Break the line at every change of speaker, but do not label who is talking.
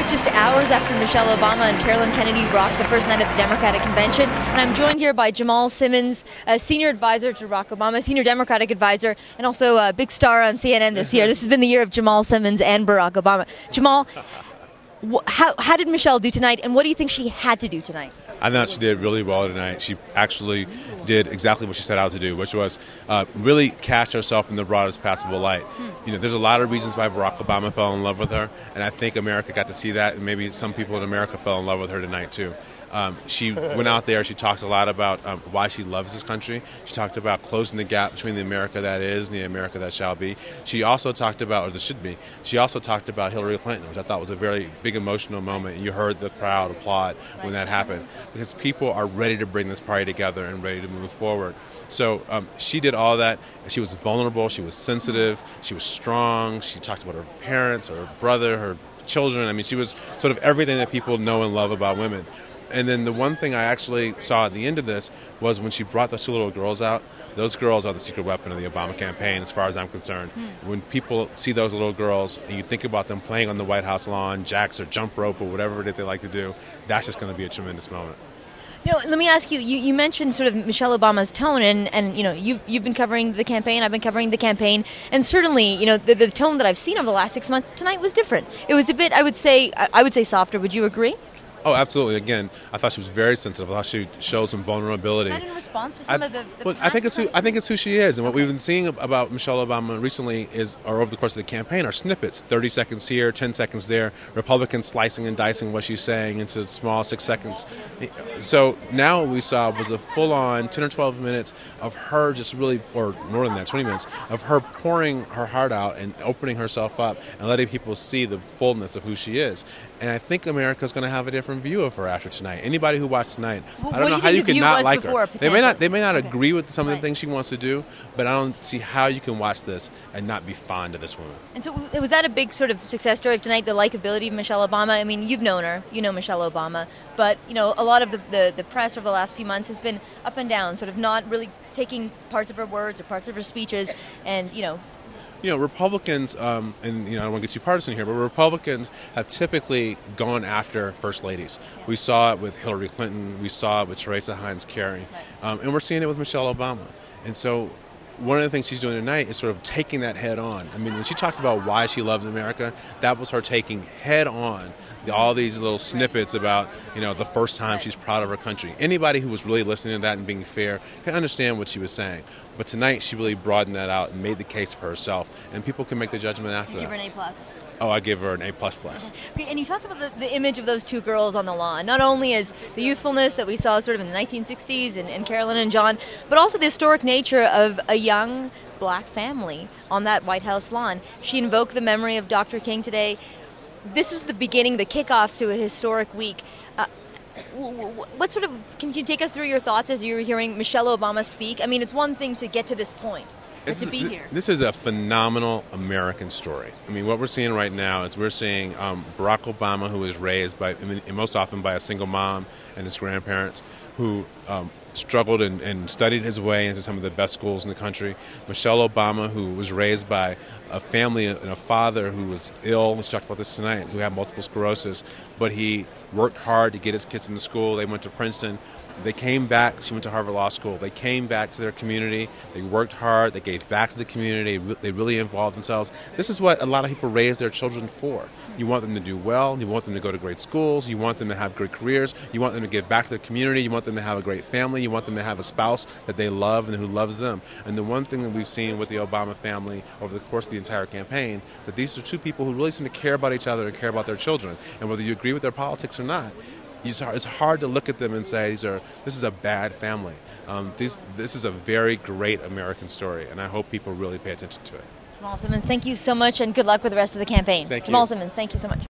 just hours after Michelle Obama and Carolyn Kennedy rocked the first night at the Democratic Convention. And I'm joined here by Jamal Simmons, senior advisor to Barack Obama, senior Democratic advisor, and also a big star on CNN this year. This has been the year of Jamal Simmons and Barack Obama. Jamal, how did Michelle do tonight, and what do you think she had to do tonight?
I thought she did really well tonight. She actually did exactly what she set out to do, which was really cast herself in the broadest possible light. You know, there's a lot of reasons why Barack Obama fell in love with her, and I think America got to see that, and maybe some people in America fell in love with her tonight too. She went out there, she talked a lot about why she loves this country. She talked about closing the gap between the America that is and the America that shall be. She also talked about, or that should be, she also talked about Hillary Clinton, which I thought was a very big emotional moment. And you heard the crowd applaud when that happened, because people are ready to bring this party together and ready to move forward. So she did all that. She was vulnerable, she was sensitive, she was strong, she talked about her parents, her brother, her children. I mean, she was sort of everything that people know and love about women. And then the one thing I actually saw at the end of this was when she brought those two little girls out. Those girls are the secret weapon of the Obama campaign, as far as I'm concerned. When people see those little girls and you think about them playing on the White House lawn, jacks or jump rope or whatever it is they like to do, that's just going to be a tremendous moment.
You know, let me ask you, you mentioned sort of Michelle Obama's tone, and you know, you've been covering the campaign, I've been covering the campaign, and certainly, you know, the tone that I've seen over the last 6 months tonight was different. It was a bit, I would say softer. Would you agree?
Oh, absolutely. Again, I thought she was very sensitive. I thought she showed some vulnerability.
Is that in response to some of the
I think it's who she is. And what we've been seeing about Michelle Obama recently or over the course of the campaign, are snippets. 30 seconds here, 10 seconds there. Republicans slicing and dicing what she's saying into small 6 seconds. So now what we saw was a full-on 10 or 12 minutes of her just really, or more than that, 20 minutes, of her pouring her heart out and opening herself up and letting people see the fullness of who she is. And I think America's going to have a different view of her after tonight. Anybody who watched tonight, I don't know how you can not like her. They may not agree with some of the things she wants to do, but I don't see how you can watch this and not be fond of this woman.
And so was that a big sort of success story of tonight, the likability of Michelle Obama? I mean, you've known her, you know Michelle Obama, but you know, a lot of the press over the last few months has been up and down, sort of not really taking parts of her words or parts of her speeches, and
You know, Republicans, and I don't want to get too partisan here, but Republicans have typically gone after first ladies. Yeah. We saw it with Hillary Clinton. We saw it with Teresa Heinz Kerry. And we're seeing it with Michelle Obama. And so one of the things she's doing tonight is sort of taking that head on. I mean, when she talked about why she loves America, that was her taking head on all these little snippets about, you know, the first time she's proud of her country. Anybody who was really listening to that and being fair can understand what she was saying. But tonight she really broadened that out and made the case for herself. And people can make the judgment after that.
You give her an A+.
Oh, I give her an A++.
Okay, and you talked about the image of those two girls on the lawn, not only as the youthfulness that we saw sort of in the 1960s and Carolyn and John, but also the historic nature of a young black family on that White House lawn. She invoked the memory of Dr. King today. This was the beginning, the kickoff to a historic week. What sort of, can you take us through your thoughts as you were hearing Michelle Obama speak? I mean, it's one thing to get to this point. To be here.
This is a phenomenal American story. I mean, what we're seeing right now is we're seeing Barack Obama, who was raised by, most often by a single mom and his grandparents, who struggled and studied his way into some of the best schools in the country. Michelle Obama, who was raised by a family and a father who was ill, let's talk about this tonight, who had multiple sclerosis, but he worked hard to get his kids into school. They went to Princeton. They came back. She went to Harvard Law School. They came back to their community. They worked hard. They gave back to the community. They really involved themselves. This is what a lot of people raise their children for. You want them to do well. You want them to go to great schools. You want them to have great careers. You want them to give back to the community. You want them to have a great family. You want them to have a spouse that they love and who loves them. And the one thing that we've seen with the Obama family over the course of the entire campaign, that these are two people who really seem to care about each other and care about their children. And whether you agree with their politics or not, it's hard to look at them and say this is a bad family. This is a very great American story, and I hope people really pay attention to it.
Jamal Simmons, thank you so much, and good luck with the rest of the campaign.
Thank you.
Jamal Simmons, thank you so much.